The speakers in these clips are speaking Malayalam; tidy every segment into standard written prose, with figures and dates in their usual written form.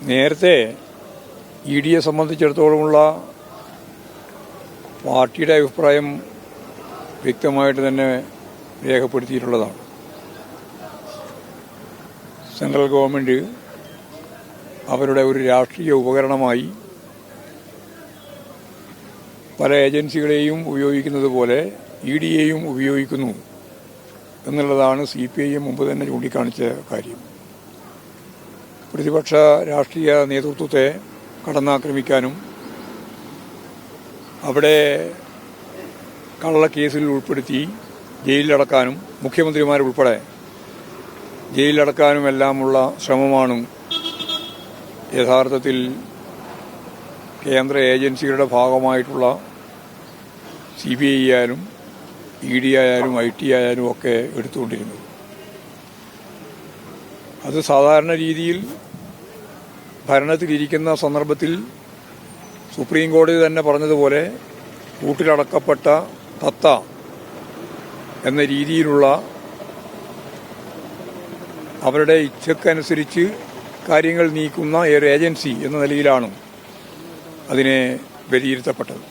നേരത്തെ ഇ ഡിയെ സംബന്ധിച്ചിടത്തോളമുള്ള പാർട്ടിയുടെ അഭിപ്രായം വ്യക്തമായിട്ട് തന്നെ രേഖപ്പെടുത്തിയിട്ടുള്ളതാണ്. സെൻട്രൽ ഗവൺമെൻറ് അവരുടെ ഒരു രാഷ്ട്രീയ ഉപകരണമായി പല ഏജൻസികളെയും ഉപയോഗിക്കുന്നത് പോലെ ഇ ഡിയെയും ഉപയോഗിക്കുന്നു എന്നുള്ളതാണ് CPIM മുമ്പ് തന്നെ ചൂണ്ടിക്കാണിച്ച കാര്യം. പ്രതിപക്ഷ രാഷ്ട്രീയ നേതൃത്വത്തെ കടന്നാക്രമിക്കാനും അവിടെ കള്ളക്കേസിൽ ഉൾപ്പെടുത്തി ജയിലിലടക്കാനും മുഖ്യമന്ത്രിമാരുൾപ്പെടെ ജയിലിലടക്കാനുമെല്ലാമുള്ള ശ്രമമാണ് യഥാർത്ഥത്തിൽ കേന്ദ്ര ഏജൻസികളുടെ ഭാഗമായിട്ടുള്ള CBI ആയാലും ED ആയാലും IT ആയാലും ഒക്കെ എടുത്തുകൊണ്ടിരുന്നത്. അത് സാധാരണ രീതിയിൽ ഭരണത്തിലിരിക്കുന്ന സന്ദർഭത്തിൽ സുപ്രീം കോടതി തന്നെ പറഞ്ഞതുപോലെ കൂട്ടിലടക്കപ്പെട്ട തത്ത എന്ന രീതിയിലുള്ള അവരുടെ ഇച്ഛക്കനുസരിച്ച് കാര്യങ്ങൾ നീക്കുന്ന ഒരു ഏജൻസി എന്ന നിലയിലാണ് അതിനെ വിലയിരുത്തപ്പെട്ടത്.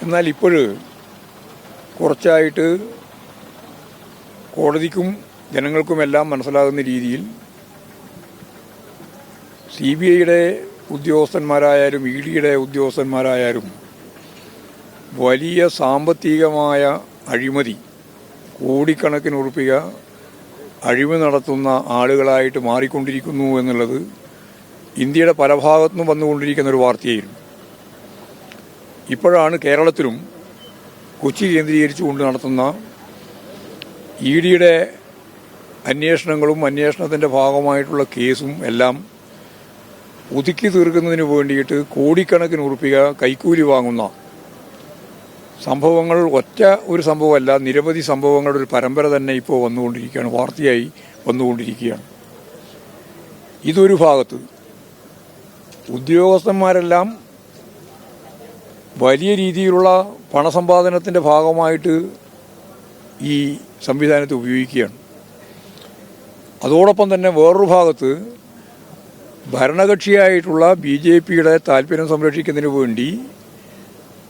എന്നാൽ ഇപ്പോൾ കുറച്ചായിട്ട് കോടതിക്കും ജനങ്ങൾക്കുമെല്ലാം മനസ്സിലാകുന്ന രീതിയിൽ CBIയുടെ ഉദ്യോഗസ്ഥന്മാരായാലും EDയുടെ ഉദ്യോഗസ്ഥന്മാരായാലും വലിയ സാമ്പത്തികമായ അഴിമതി, കോടിക്കണക്കിന് ഉറുപ്പിക അഴിമതി നടത്തുന്ന ആളുകളായിട്ട് മാറിക്കൊണ്ടിരിക്കുന്നു എന്നുള്ളത് ഇന്ത്യയുടെ പല ഭാഗത്തുനിന്നും വന്നുകൊണ്ടിരിക്കുന്ന ഒരു വാർത്തയായിരുന്നു. ഇപ്പോഴാണ് കേരളത്തിലും കൊച്ചി കേന്ദ്രീകരിച്ചുകൊണ്ട് നടത്തുന്ന EDയുടെ അന്വേഷണങ്ങളും അന്വേഷണത്തിൻ്റെ ഭാഗമായിട്ടുള്ള കേസും എല്ലാം ഒതുക്കി തീർക്കുന്നതിന് വേണ്ടിയിട്ട് കോടിക്കണക്കിന് ഉറുപ്പിക കൈക്കൂലി വാങ്ങുന്ന സംഭവങ്ങൾ ഒറ്റ ഒരു സംഭവമല്ല, നിരവധി സംഭവങ്ങളുടെ ഒരു പരമ്പര തന്നെ ഇപ്പോൾ വന്നുകൊണ്ടിരിക്കുകയാണ്, വാർത്തയായി വന്നുകൊണ്ടിരിക്കുകയാണ്. ഇതൊരു ഭാഗത്ത് ഉദ്യോഗസ്ഥന്മാരെല്ലാം വലിയ രീതിയിലുള്ള പണസമ്പാദനത്തിൻ്റെ ഭാഗമായിട്ട് ഈ സംവിധാനത്തെ ഉപയോഗിക്കുകയാണ്. അതോടൊപ്പം തന്നെ വേറൊരു ഭാഗത്ത് ഭരണകക്ഷിയായിട്ടുള്ള BJPയുടെ താല്പര്യം സംരക്ഷിക്കുന്നതിന് വേണ്ടി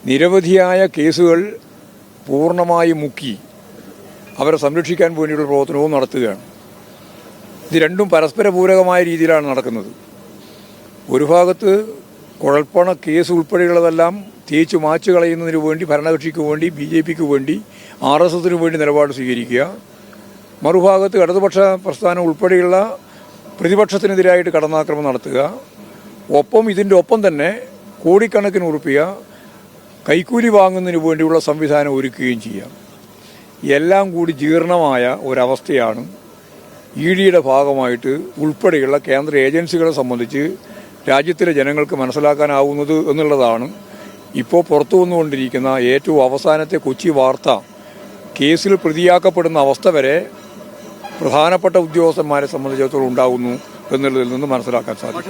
നിരവധിയായ കേസുകൾ പൂർണ്ണമായി മുക്കി അവരെ സംരക്ഷിക്കാൻ വേണ്ടിയുള്ള പ്രവർത്തനവും നടത്തുകയാണ്. ഇത് രണ്ടും പരസ്പര പൂരകമായ രീതിയിലാണ് നടക്കുന്നത്. ഒരു ഭാഗത്ത് കുഴൽപ്പണ കേസ് ഉൾപ്പെടെയുള്ളതെല്ലാം തേച്ചു മാച്ചു കളയുന്നതിന് വേണ്ടി ഭരണകക്ഷിക്ക് വേണ്ടി BJPക്ക് വേണ്ടി RSSന് വേണ്ടി നിലപാട് സ്വീകരിക്കുക, മറുഭാഗത്ത് ഇടതുപക്ഷ പ്രസ്ഥാനം ഉൾപ്പെടെയുള്ള പ്രതിപക്ഷത്തിനെതിരായിട്ട് കടന്നാക്രമണം നടത്തുക, ഒപ്പം ഇതിൻ്റെ ഒപ്പം തന്നെ കോടിക്കണക്കിന് ഉറുപ്പിക കൈക്കൂലി വാങ്ങുന്നതിന് വേണ്ടിയുള്ള സംവിധാനം ഒരുക്കുകയും ചെയ്യാം. എല്ലാം കൂടി ജീർണമായ ഒരവസ്ഥയാണ് EDയുടെ ഭാഗമായിട്ട് ഉൾപ്പെടെയുള്ള കേന്ദ്ര ഏജൻസികളെ സംബന്ധിച്ച് രാജ്യത്തിലെ ജനങ്ങൾക്ക് മനസ്സിലാക്കാനാവുന്നത് എന്നുള്ളതാണ് ഇപ്പോൾ പുറത്തു വന്നുകൊണ്ടിരിക്കുന്ന ഏറ്റവും അവസാനത്തെ കൊച്ചി വാർത്ത. കേസിൽ പ്രതിയാക്കപ്പെടുന്ന അവസ്ഥ വരെ പ്രധാനപ്പെട്ട ഉദ്യോഗസ്ഥന്മാരെ സംബന്ധിച്ചിടത്തോളം ഉണ്ടാകുന്നു എന്നുള്ളതിൽ നിന്ന് മനസ്സിലാക്കാൻ സാധിക്കും.